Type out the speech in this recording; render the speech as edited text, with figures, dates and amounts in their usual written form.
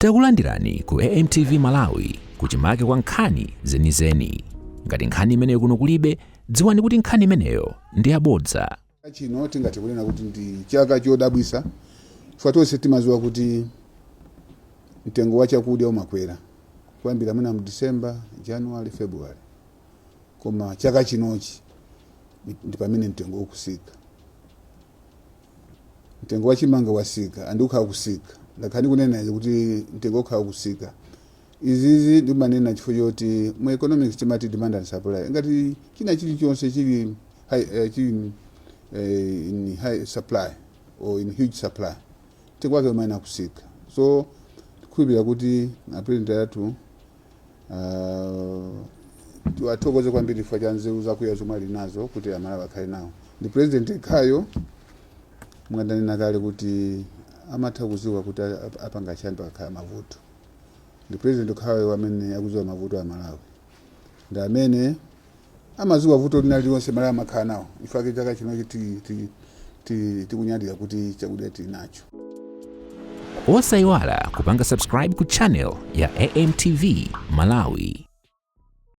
Takulandirani ku AMTV Malawi kuchimake kwa nkhani zenizeni. Ngati nkhani imeneyo kuno kulibe, dziwani kuti nkhani imeneyo ndi yabodza. Chino tingati kunena kuti ndi chaka chodabwisa. Tonse timadziwa kuti mtengo wa chakudya umakwera kuyambira mwina mu December, January, February. Koma chaka chinochi ndi pamene mtengo ukusika. Mtengo wa chimanga wasika andi ukhala kusika. Ndakhani kunena kuti mtengo ukhala kusika. Izizi ndi manena chifukwa choti mu economics timati demand and supply. Ngati china chilichonse chili in high supply or in huge supply, mtengo wake umayena kusika. So kukhulupirira kuti president yathu tiwathokoze kwambiri chifukwa cha nzeru zakuya zomwe ali nazo kuti Amalawi akhale nawo. Ndi president ekhayo mwandanena kale kuti amatha kudziwa kuti apanga chani pakakhala mavuto. Ndi president ekhayo amene akudziwa mavuto a Malawi. Ndi amene amadziwa vuto linali lonse Malawi amakhala nawo. Ifake chaka chino tikunyadira kuti chakudya tili nacho. Osayiwala kupanga subscribe ku channel ya AMTV Malawi.